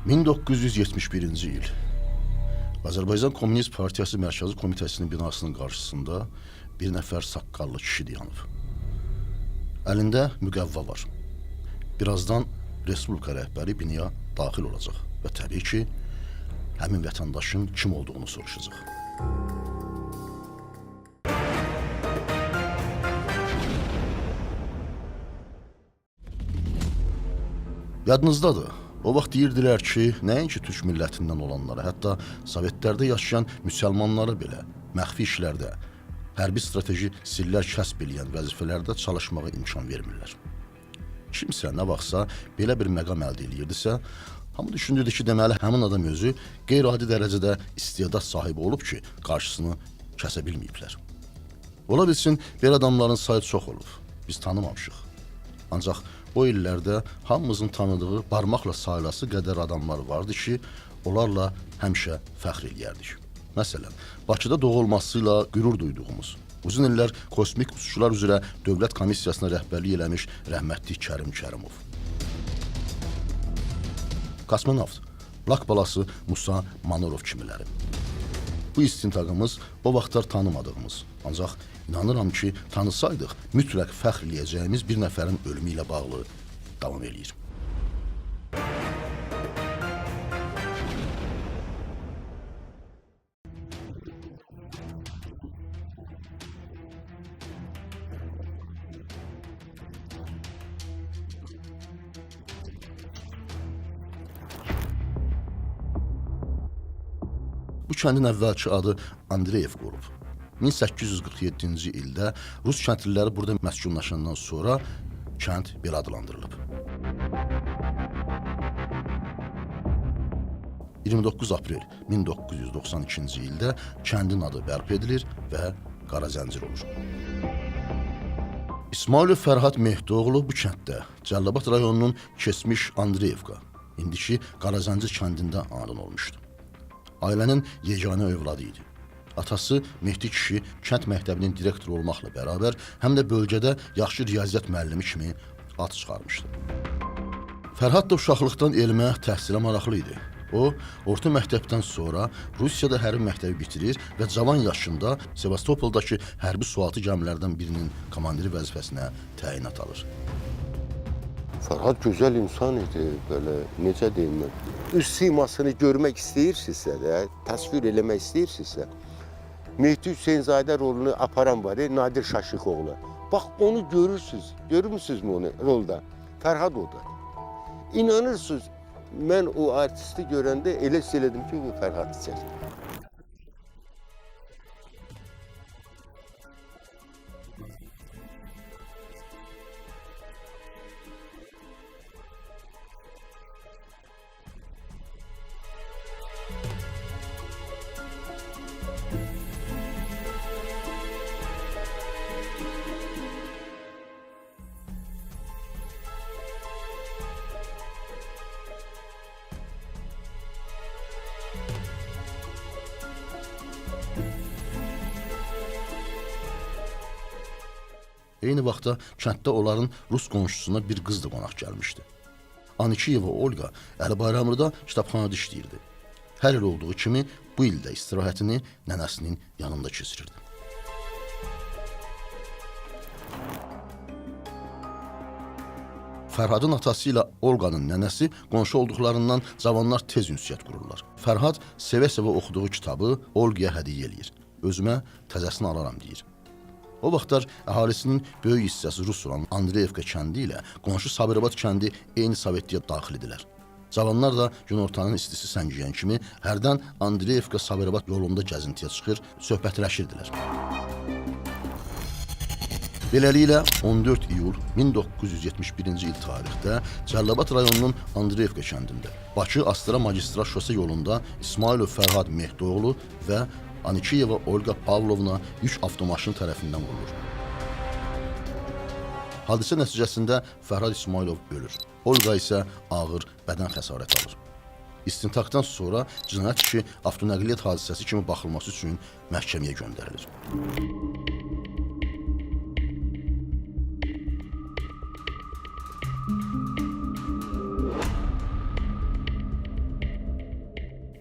1971-ci il. Azərbaycan Komünist Partiyası Mərkəzi Komitəsinin binasının qarşısında bir nəfər saqqallı kişi dayanıb. Əlində müqəvva var. Birazdan Respublika rəhbəri binaya daxil olacaq və təbii ki, həmin vətəndaşın kim olduğunu soruşacaq. Yadınızdadır. O vaxt deyirdilər ki, nəinki türk millətindən olanlara, hətta Sovetlərdə yaşayan müsəlmanlara belə məxfi işlərdə, hərbi strateji sirlər kəsb eləyən vəzifələrdə çalışmağa imkan vermirlər. Kimsə nə vaxtsa belə bir məqam əldə eləyirdisə, hamı düşünürdü ki, deməli həmin adam özü qeyri-adi dərəcədə istedad sahibi olub ki, qarşısını kəsə bilməyiblər. Ola bilsin, belə adamların sayı çox olub, biz tanımamışıq. Ancaq o illərdə hamımızın tanıdığı barmaqla sayılası qədər adamlar vardı ki, onlarla həmişə fəxr eləyərdik. Məsələn, Bakıda doğulmasıyla qürur duyduğumuz, uzun illər kosmik uçuşlar üzrə dövlət komissiyasına rəhbərlik eləmiş rəhmətli Kərim Kərimov. Kosmonavt, lak balası Musa Manurov kimiləri. Bu istintaqımız o vaxtlar tanımadığımız, ancaq inanıram ki, tanısaydıq, mütləq fəxr eləyəcəyimiz bir nəfərin ölümü ilə bağlı davam eləyir. Bu kəndin əvvəlki adı Andreyev olub. 1847-ci ildə Rus kəndliləri burada məskunlaşandan sonra kənd belə adlandırılıb. 29 aprel 1992-ci ildə kəndin adı bərpa edilir və Qarazəncir olur. İsmailov Fərhad Mehdoğlu bu kənddə Cəlilabad rayonunun keçmiş Andreyevka, indiki Qarazəncir kəndində anadan olmuşdu. Ailənin yeganə övladı idi. Atası Mehdi kişi kənd məktəbinin direktoru olmaqla bərabər, həm də bölgədə yaxşı riyaziyyat müəllimi kimi ad çıxarmışdı. Fərhad da uşaqlıqdan elmə, təhsilə maraqlı idi. O, orta məktəbdən sonra Rusiyada hərbi məktəbi bitirir və cavan yaşında Sevastopoldakı hərbi sualtı gəmilərdən birinin komandiri vəzifəsinə təyinat alır. Fərhad gözəl insan idi, belə, necə deyim mən. Üz simasını görmək istəyirsinizsə də, təsvir eləmək istəyirsinizsə, Mehdi Hüseynzadə rolunu aparan var, Nadir Şaşıqoğlu. Bax, onu görürsünüz, görmüsünüzmü onu rolda? Fərhad odur. İnanırsınız, mən o artisti görəndə elə hiss elədim ki, bu Fərhad içər. Eyni vaxtda kənddə onların Rus qonşusuna bir qız da qonaq gəlmişdi. Anikiyeva Olga Əli Bayramlıda kitabxanada işləyirdi. Hər il olduğu kimi bu ildə istirahətini nənəsinin yanında keçirirdi. Fərhadın atası ilə Olqanın nənəsi qonşu olduqlarından cavanlar tez ünsiyyət qururlar. Fərhad sevə-sevə oxuduğu kitabı Olqaya hədiyyə eləyir. Özümə təzəsini alaram deyir. O vaxtlar əhalisinin böyük hissəsi Rus olan Andreyevka kəndi ilə qonşu Sabirabad kəndi eyni Sovetliyə daxil edilər. Cavanlar da günortanın istisi səngiyən kimi hərdən Andreyevka Sabirabad yolunda gəzintiyə çıxır, söhbətləşirdilər. Beləliklə 14 iyul 1971-ci il tarixdə Cəlilabad rayonunun Andreyevka kəndində Bakı-Astara magistral şose yolunda İsmailov Fərhad Mehdoğlu və Anikiyeva Olga Pavlovna yük avtomaşını tərəfindən vurulur. Hadisə nəticəsində Fərhad İsmailov ölür. Olqa isə ağır bədən xəsarəti alır. İstintaqdan sonra cinayət işi avtonəqliyyat hadisəsi kimi baxılması üçün məhkəməyə göndərilir.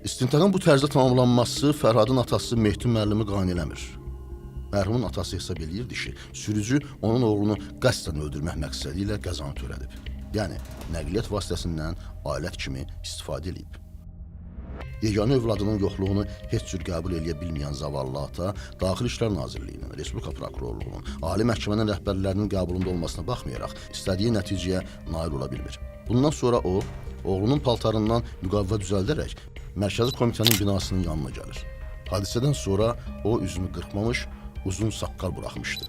İstintaqın bu tərzdə tamamlanması Fərhadın atası Mehdi müəllimi qane eləmir. Mərhumun atası hesab eləyirdi ki, sürücü onun oğlunu qəsdən öldürmək məqsədi ilə qəzanı törədib. Yəni, nəqliyyat vasitəsindən alət kimi istifadə edib. Yeganə övladının yoxluğunu heç cür qəbul edə bilməyən zavallı ata Daxili İşlər Nazirliyinin, Respublika Prokurorluğunun, Ali Məhkəmənin rəhbərlərinin qəbulunda olmasına baxmayaraq istədiyi nəticəyə nail ola bilmir. Bundan sonra o, oğlunun paltarından müqavva düzəldərək Mərkəzi Komitənin binasının yanına gəlir. Hadisədən sonra o üzünü qırxmamış, uzun saqqal buraxmışdı.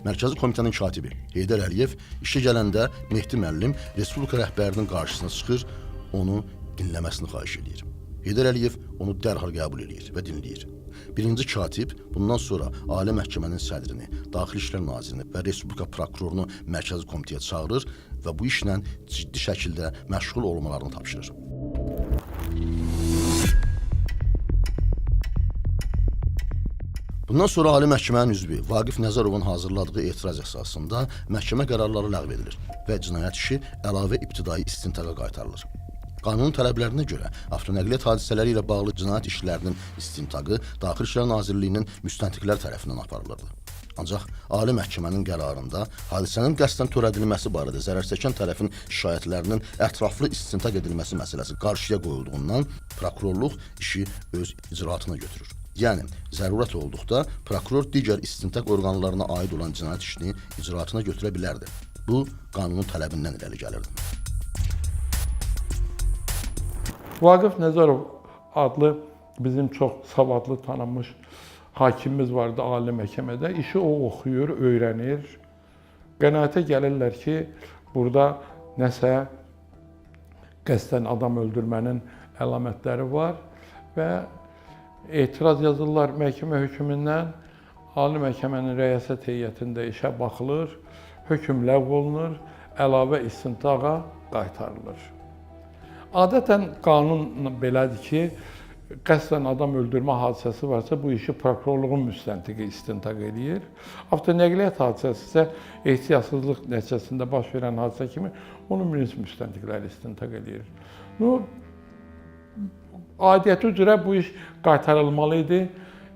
Mərkəzi Komitənin katibi Heydər Əliyev işə gələndə Mehdi müəllim Respublika rəhbərinin qarşısına çıxır, onu dinləməsini xahiş edir. Heydər Əliyev onu dərhal qəbul edir və dinləyir. Birinci katib bundan sonra Ali Məhkəmənin sədrini, Daxili İşlər Nazirini və Respublika prokurorunu Mərkəzi Komitəyə çağırır və bu işlə ciddi şəkildə məşğul olmalarını tapşırır. Bundan sonra Ali Məhkəmənin üzvü Vaqif Nəzərovun hazırladığı etiraz əsasında məhkəmə qərarları ləğv edilir və cinayət işi əlavə ibtidai istintaqa qaytarılır. Qanunun tələblərinə görə avtonəqliyyat hadisələri ilə bağlı cinayət işlərinin istintaqı Daxili İşlər Nazirliyinin müstəntiqlər tərəfindən aparılırdı. Ancaq Ali Məhkəmənin qərarında hadisənin qəsdən törədilməsi barədə zərərçəkən tərəfin şikayətlərinin ətraflı istintaq edilməsi məsələsi qarşıya qoyulduğundan prokurorluq işi öz icraatına götürür. Yəni, zərurət olduqda prokuror digər istintaq orqanlarına aid olan cinayət işini icraatına götürə bilərdi. Bu, qanunun tələbindən irəli gəlirdi. Vaqif Nəzərov adlı bizim çox savadlı tanınmış hakimimiz vardı Ali Məhkəmədə. İşi o oxuyur, öyrənir. Qənaətə gəlirlər ki, burada nəsə qəsdən adam öldürmənin əlamətləri var və etiraz yazırlar məhkəmə hökmündən. Ali Məhkəmənin rəyasət heyətində işə baxılır, hökm ləğv olunur, əlavə istintaqa qaytarılır. Adətən qanun belədir ki, qəsdən adam öldürmə hadisəsi varsa, bu işi prokurorluğun müstəntiqi istintaq edir. Avtonəqliyyat hadisəsi isə ehtiyatsızlıq nəticəsində baş verən hadisə kimi onun milis müstəntiqləri istintaq edir. Adiyyəti üzrə bu iş qaytarılmalı idi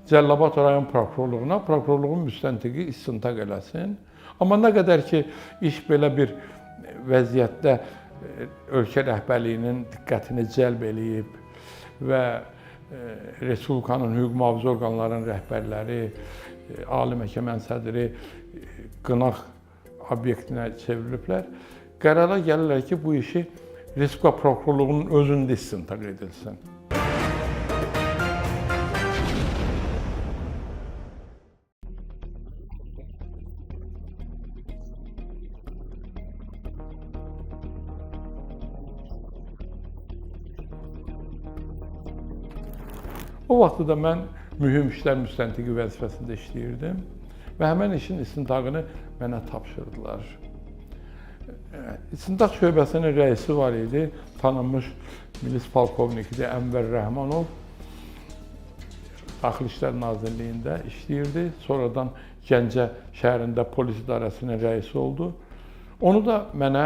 Cəlilabad rayon prokurorluğuna, prokurorluğun müstəntiqi istintaq eləsin. Amma nə qədər ki, iş belə bir vəziyyətdə ölkə rəhbərliyinin diqqətini cəlb eləyib və Respublikanın hüquq mühafizə orqanlarının rəhbərləri, Ali Məhkəmənin sədri qınaq obyektinə çevriliblər. Qərara gəlirlər ki, bu işi Respublika prokurorluğunun özündə istintaq edilsin. O vaxtı da mən mühüm işlər müstəntiqi vəzifəsində işləyirdim və həmən işin istintaqını mənə tapşırdılar. İstintaq şöbəsinin rəisi var idi, tanınmış milis polkovnikdir Ənvər Rəhmanov. Daxili İşlər Nazirliyində işləyirdi, sonradan Gəncə şəhərində polis idarəsinin rəisi oldu. Onu da mənə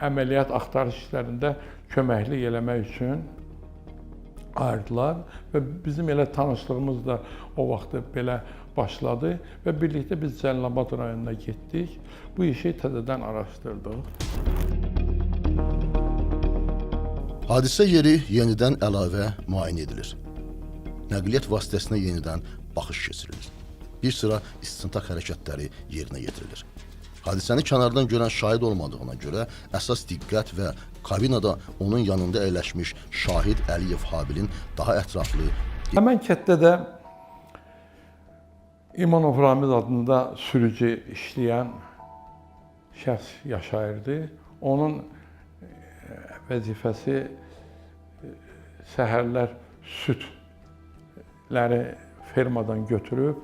əməliyyat axtarış işlərində köməklik eləmək üçün ayırdılar və bizim elə tanışlığımız da o vaxt belə başladı və birlikdə biz Cəlilabad rayonuna getdik. Bu işi təzədən araşdırdıq. Hadisə yeri yenidən əlavə müayinə edilir. Nəqliyyat vasitəsinə yenidən baxış keçirilir. Bir sıra istintaq hərəkətləri yerinə yetirilir. Hadisəni kənardan görən şahid olmadığına görə əsas diqqət və kabinada onun yanında əyləşmiş şahid Əliyev Habilin daha ətraflı... Həmən kətdə də İmanov Ramiz adında sürücü işləyən şəxs yaşayırdı. Onun vəzifəsi səhərlər südləri fermadan götürüb,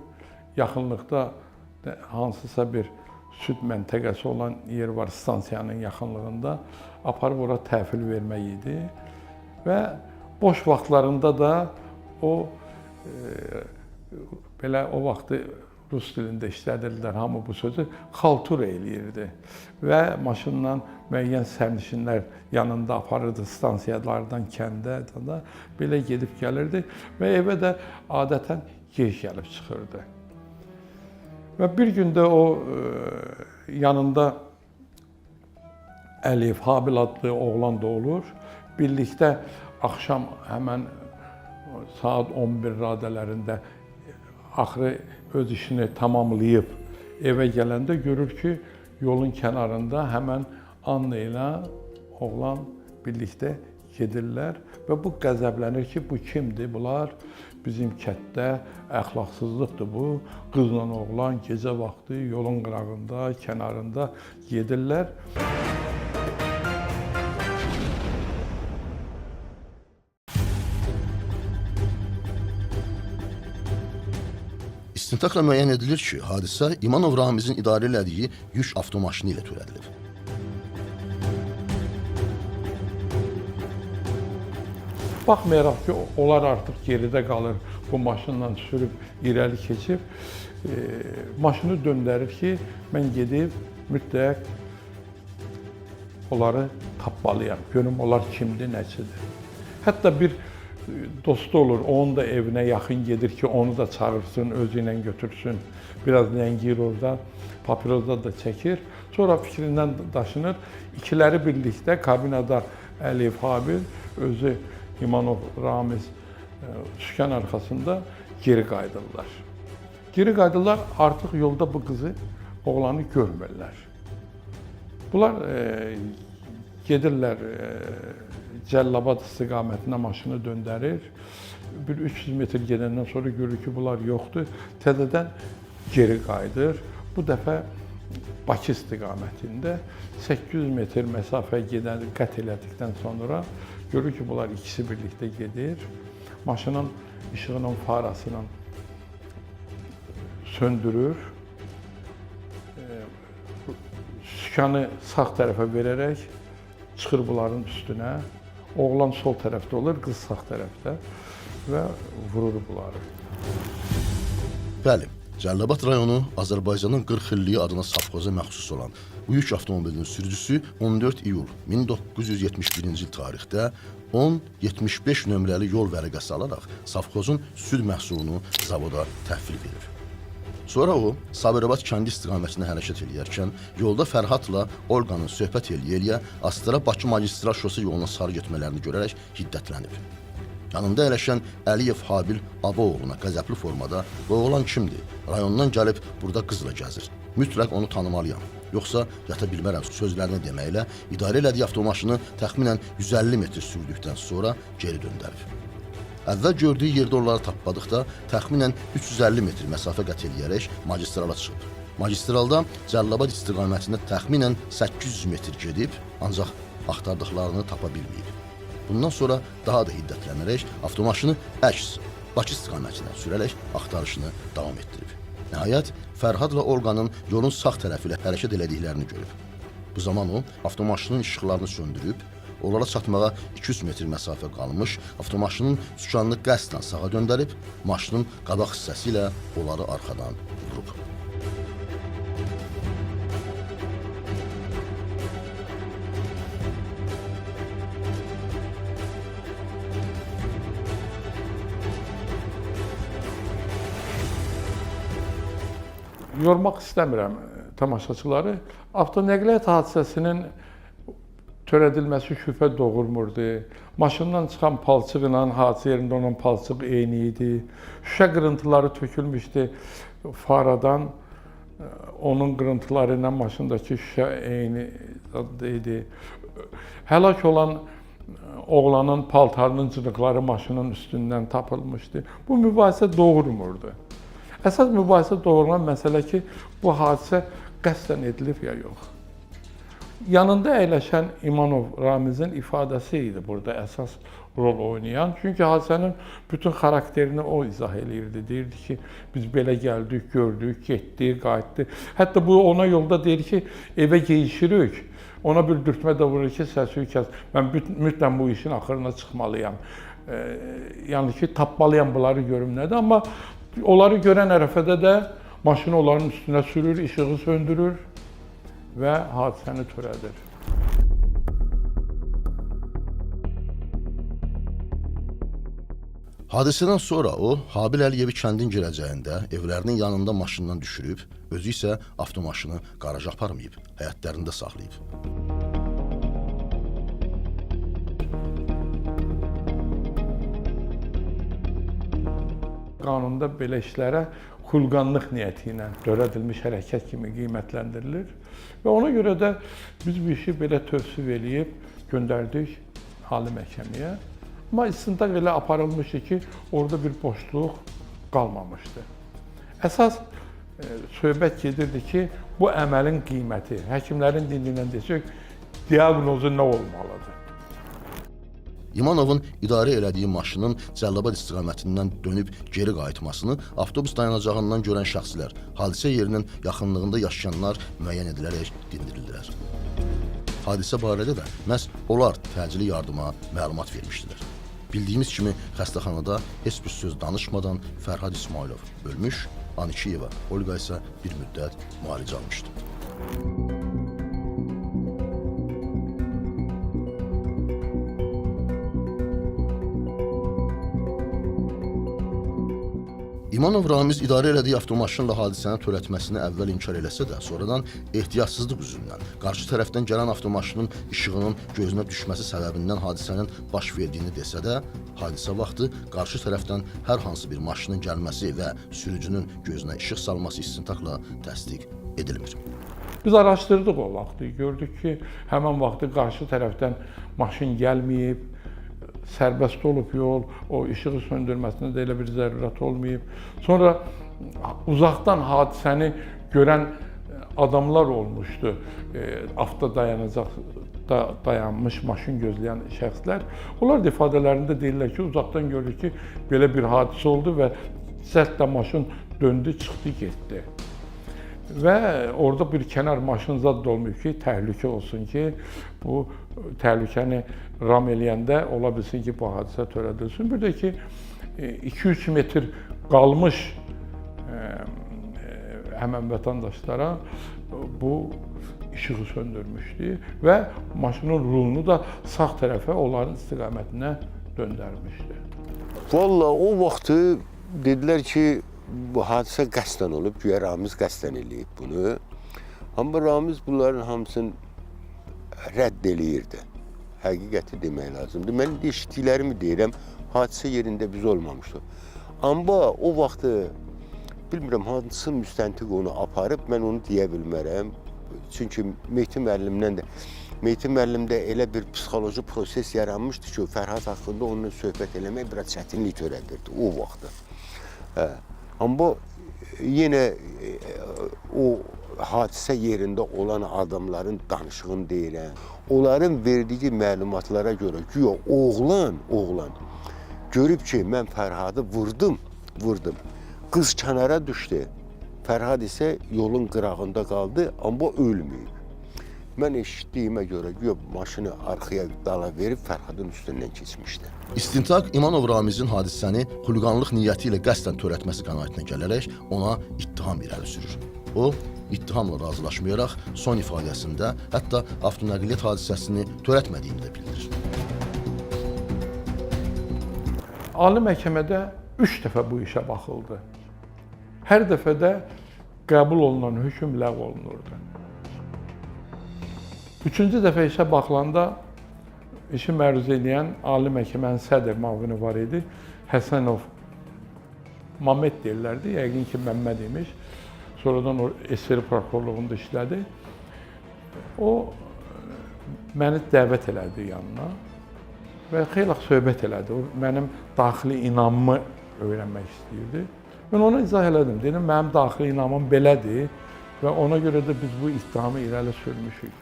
yaxınlıqda hansısa bir süd məntəqəsi olan yer var stansiyanın yaxınlığında. Aparıb ora təhvil vermək idi və boş vaxtlarında da o belə o vaxtı rus dilində işlədirdilər hamı bu sözü, xaltura eləyirdi və maşınla müəyyən sərnişinlər yanında aparırdı stansiyalardan kəndə da belə gedib gəlirdi və evə də adətən gec gəlib çıxırdı. Və bir gündə o yanında Əliyev Habil adlı oğlan da olur. Birlikdə axşam həmən saat 11 radələrində axırı öz işini tamamlayıb evə gələndə görür ki, yolun kənarında həmən Anna ilə oğlan birlikdə gedirlər və bu qəzəblənir ki, bu kimdir? Bunlar bizim kətdə əxlaqsızlıqdır bu. Qızla oğlan gecə vaxtı yolun qırağında, kənarında gedirlər. İstintaqla müəyyən edilir ki, hadisə İmanov Ramizin idarə elədiyi yük avtomaşını ilə törədilib. Baxmayaraq ki, onlar artıq geridə qalır, bu maşınla sürüb irəli keçib, maşını döndərir ki, mən gedib mütləq onları tapmalıyam, görüm onlar kimdir, nəçidir. Hətta bir dostu olur, onun da evinə yaxın gedir ki, onu da çağırsın, özü ilə götürsün. Biraz ləngiyir orada, papirozda da çəkir. Sonra fikrindən daşınır. İkiləri birlikdə kabinada Əliyev Habil, özü İmanov Ramiz sükan arxasında geri qayıdırlar. Geri qayıdırlar, artıq yolda bu qızı, oğlanı görmürlər. Bunlar gedirlər Cəllabad istiqamətinə maşını döndərir. Bir 300 metr gedəndən sonra görür ki, bunlar yoxdur. Təzədən geri qayıdır. Bu dəfə Bakı istiqamətində 800 metr məsafə qət elədikdən sonra görür ki, bunlar ikisi birlikdə gedir. Maşının işığının farasını söndürür. Sükanı sağ tərəfə verərək çıxır bunların üstünə. Oğlan sol tərəfdə olur, qız sağ tərəfdə və vurur bunları. Bəli, Cəlilabad rayonu Azərbaycanın 40 illiyi adına safxoza məxsus olan bu yük avtomobilinin sürücüsü 14 iyul 1971-ci il tarixdə 10-75 nömrəli yol vərəqəsi alaraq safxozun süd məhsulunu zavoda təhvil verir. Sonra o, Sabirabad kəndi istiqamətində hərəkət edərkən yolda Fərhadla Olqanın söhbət eləyə-eləyə Astara-Bakı magistral şosu yoluna sarı getmələrini görərək hiddətlənib. Yanında əyləşən Əliyev Habil Abaoğluna qəzəbli formada bu oğlan kimdir? Rayondan gəlib burada qızla gəzir. Mütləq onu tanımalıyam. Yoxsa yata bilmərəm sözlərini deməklə idarə elədiyi avtomaşını təxminən 150 metr sürdükdən sonra geri döndərib. Əvvəl gördüyü yerdə onları tapmadıqda təxminən 350 metr məsafə qət edərək magistrala çıxıb. Magistralda Cəlilabad istiqamətində təxminən 800 metr gedib, ancaq axtardıqlarını tapa bilməyib. Bundan sonra daha da hiddətlənərək avtomaşını əks Bakı istiqamətinə sürərək axtarışını davam etdirib. Nəhayət, Fərhadla Olqanın yolun sağ tərəfi ilə hərəkət elədiklərini görüb. Bu zaman o, avtomaşının işıqlarını söndürüb, onlara çatmağa 200 metr məsafə qalmış, avtomaşının sükanını qəsdən sağa döndərib, maşının qabaq hissəsi ilə onları arxadan vurub. Yormaq istəmirəm tamaşaçıları. Avtonəqliyyat hadisəsinin törədilməsi şübhə doğurmurdu. Maşından çıxan palçıq ilə hadisə yerində olan palçıq eyni idi. Şüşə qırıntıları tökülmüşdü faradan. Onun qırıntıları ilə maşındakı şüşə eyni idi. Həlak olan oğlanın paltarının cırıqları maşının üstündən tapılmışdı. Bu mübahisə doğurmurdu. Əsas mübahisə doğurulan məsələ ki, bu hadisə qəsdən edilib ya yox. Yanında əyləşən İmanov Ramizin ifadəsi idi burada əsas rol oynayan. Çünki hadisənin bütün xarakterini o izah eləyirdi. Deyirdi ki, biz belə gəldik, gördük, getdik, qayıtdıq. Hətta bu ona yolda deyir ki, evə geyişirik. Ona bir dürtmə də vurur ki, səsi kəs. Mən mütləq bu işin axırına çıxmalıyam. Yəni ki, tapmalıyam bunları görüm nədir. Amma onları görən ərəfədə də maşını onların üstünə sürür, işığı söndürür və hadisəni törədir. Hadisədən sonra o, Habil Əliyevi kəndin girəcəyində evlərinin yanında maşından düşürüb, özü isə avtomaşını qaraja aparmayıb, həyətlərində saxlayıb. Qanunda belə işlərə xulqanlıq niyyəti ilə törədilmiş hərəkət kimi qiymətləndirilir və ona görə də biz bu işi belə tövsif eləyib göndərdik Ali Məhkəməyə. Amma istintaq elə aparılmışdı ki, orada bir boşluq qalmamışdı. Əsas söhbət gedirdi ki, bu əməlin qiyməti, həkimlərin dilindən desək, diaqnozu nə olmalıdır? İmanovun idarə elədiyi maşının Cəlilabad istiqamətindən dönüb geri qayıtmasını avtobus dayanacağından görən şəxslər, hadisə yerinin yaxınlığında yaşayanlar müəyyən edilərək dindirildilər. Hadisə barədə də məhz onlar təcili yardıma məlumat vermişdilər. Bildiyimiz kimi xəstəxanada heç bir söz danışmadan Fərhad İsmailov ölmüş, Anikiyeva Olqa isə bir müddət müalicə almışdı. İmanov Ramiz idarə elədiyi avtomaşınla hadisəni törətməsini əvvəl inkar eləsə də, sonradan ehtiyatsızlıq üzündən, qarşı tərəfdən gələn avtomaşının işığının gözünə düşməsi səbəbindən hadisənin baş verdiyini desə də, hadisə vaxtı qarşı tərəfdən hər hansı bir maşının gəlməsi və sürücünün gözünə işıq salması istintaqla təsdiq edilmir. Biz araşdırdıq o vaxtı, gördük ki, həmin vaxtı qarşı tərəfdən maşın gəlməyib, sərbəst olub yol, o işığı söndürməsində də elə bir zərurət olmayıb. Sonra uzaqdan hadisəni görən adamlar olmuşdu. Avto dayanacaqda dayanmış maşın gözləyən şəxslər. Onlar da ifadələrində deyirlər ki, uzaqdan gördük ki, belə bir hadisə oldu və cəld də maşın döndü, çıxdı, getdi. Və orada bir kənar maşın zad da olmayıb ki, təhlükə olsun ki, bu təhlükəni ram eləyəndə ola bilsin ki, bu hadisə törədilsin. Bir də ki, 2-3 metr qalmış həmən vətəndaşlara bu işığı söndürmüşdü və maşının rulunu da sağ tərəfə onların istiqamətinə döndərmişdi. Vallahi o vaxtı dedilər ki, bu hadisə qəsdən olub, güya Ramiz qəsdən eləyib bunu. Amma Ramiz bunların hamısını rədd eləyirdi. Həqiqəti demək lazımdır. Mən eşitdiklərimi deyirəm, hadisə yerində biz olmamışdıq. Amma o vaxtı, bilmirəm, hansı müstəntiq onu aparıb, mən onu deyə bilmərəm. Çünki Mehdi müəllimdə elə bir psixoloji proses yaranmışdı ki, Fərhad haqqında onunla söhbət eləmək biraz çətinlik törədirdi o vaxtı. Amma yenə o hadisə yerində olan adamların danışığını deyirəm. Onların verdiyi məlumatlara görə güya oğlan görüb ki, mən Fərhadı vurdum. Qız kənara düşdü. Fərhad isə yolun qırağında qaldı, amma ölməyib. Mən eşitdiyimə görə güya maşını arxaya dala verib Fərhadın üstündən keçmişdi. İstintaq İmanov Ramizin hadisəni xulqanlıq niyyəti ilə qəsdən törətməsi qənaətinə gələrək ona ittiham irəli sürür. O, ittihamla razılaşmayaraq son ifadəsində hətta avtonəqliyyat hadisəsini törətmədiyini də bildirir. Ali məhkəmədə 3 dəfə bu işə baxıldı. Hər dəfədə qəbul olunan hökm ləğv olunurdu. 3-cü dəfə işə baxılanda işi məruz edən Ali Məhkəmənin sədr müavini var idi. Həsənov Məmməd deyirlərdi, yəqin ki, Məmməd imiş. Sonradan o SSR prokurorluğunda işlədi. O məni dəvət elədi yanına və xeyli söhbət elədi. O mənim daxili inamımı öyrənmək istəyirdi. Mən ona izah elədim. Dedim, mənim daxili inamım belədir və ona görə də biz bu ittihamı irəli sürmüşük.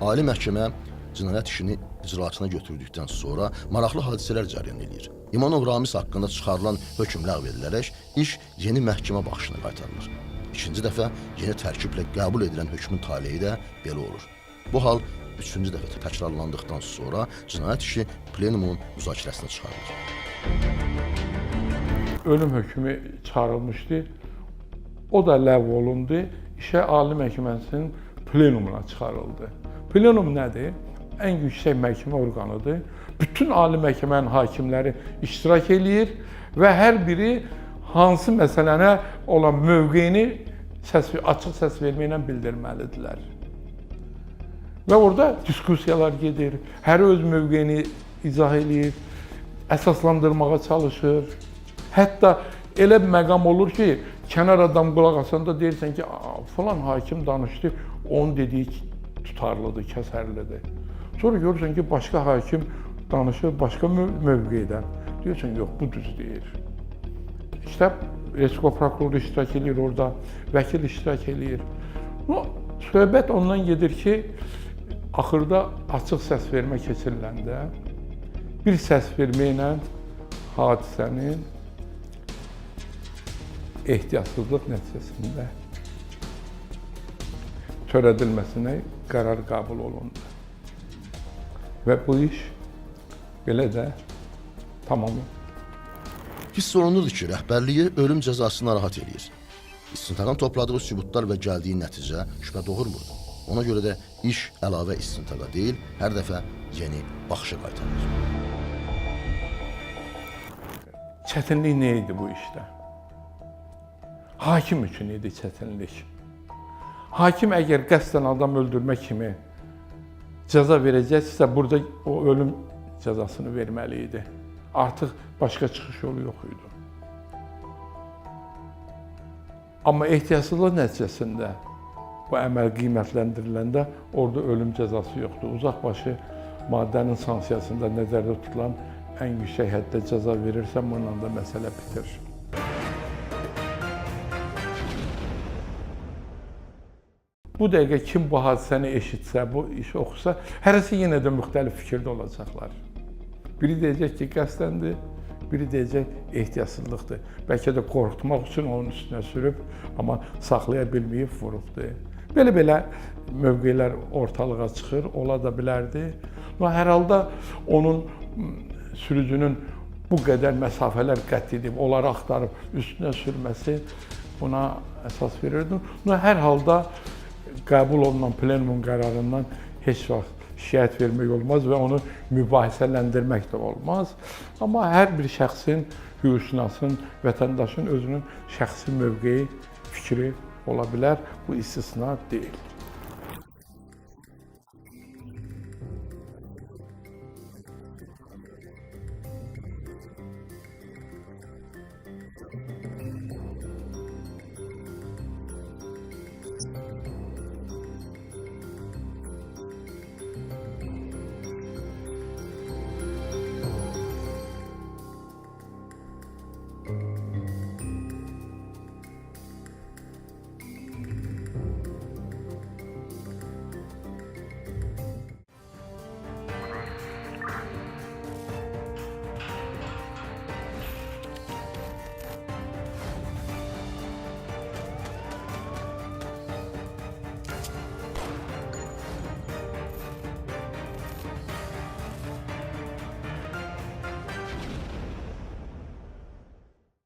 Ali məhkəmə cinayət işini icraatına götürdükdən sonra maraqlı hadisələr cərəyan edir. İmanov Ramiz haqqında çıxarılan hökm ləğv edilərək iş yeni məhkəmə baxışına qaytarılır. İkinci dəfə yeni tərkiblə qəbul edilən hökmün taleyi də belə olur. Bu hal üçüncü dəfə təkrarlandıqdan sonra cinayət işi plenumun müzakirəsinə çıxarılır. Ölüm hökmü çıxarılmışdı. O da ləğv olundu. İşə Ali Məhkəməsinin plenumuna çıxarıldı. Plenum nədir? Ən yüksək məhkəmə orqanıdır. Bütün Ali Məhkəmənin hakimləri iştirak eləyir və hər biri hansı məsələnə olan mövqeyini açıq səs verməklə bildirməlidirlər. Və orada diskussiyalar gedir, hər öz mövqeyini izah eləyir, əsaslandırmağa çalışır. Hətta elə bir məqam olur ki, kənar adam qulaq asanda deyirsən ki, falan hakim danışdı, onun dediyi tutarlıdır, kəsərlidir. Sonra görürsən ki, başqa hakim danışır, başqa mövqeydən. Deyirsən, yox, bu düz deyir. İşte Respublika prokuroru iştirak edir orada, vəkil iştirak edir. Söhbət ondan gedir ki, axırda açıq səs vermə keçiriləndə bir səs verməklə hadisənin ehtiyatsızlıq nəticəsində törədilməsinə qərar qəbul olundu. Və bu iş belə də tamamı. Hiss olunurdu ki, rəhbərliyi ölüm cəzası narahat eləyir. İstintaqın topladığı sübutlar və gəldiyi nəticə şübhə doğurmurdu. Ona görə də iş əlavə istintaqa deyil, hər dəfə yeni baxışa qaytarılır. Çətinlik nə idi bu işdə? Hakim üçün idi çətinlik. Hakim əgər qəsdən adam öldürmək kimi cəza verəcəksə, burada o ölüm cəzasını verməli idi. Artıq başqa çıxış yolu yox idi. Amma ehtiyatsızlıq nəticəsində bu əməl qiymətləndiriləndə orada ölüm cəzası yoxdur. Uzaqbaşı maddənin sanksiyasında nəzərdə tutulan ən yüksək həddə cəza verirsə, bununla da məsələ bitir. Bu dəqiqə kim bu hadisəni eşitsə, bu işi oxusa, hərəsi yenə də müxtəlif fikirdə olacaqlar. Biri deyəcək ki, qəsdəndir, biri deyəcək ehtiyatsızlıqdır. Bəlkə də qorxutmaq üçün onun üstünə sürüb, amma saxlaya bilməyib vurubdur. Belə-belə mövqelər ortalığa çıxır, ola da bilərdi. Hər halda onun sürücünün bu qədər məsafələr qət edib, onları axtarıb üstünə sürməsi buna əsas verirdi. Hər halda qəbul olunan plenumun qərarından heç vaxt şikayət vermək olmaz və onu mübahisələndirmək də olmaz. Amma hər bir şəxsin, hüquqşünasın, vətəndaşın özünün şəxsi mövqeyi, fikri ola bilər. Bu istisna deyil.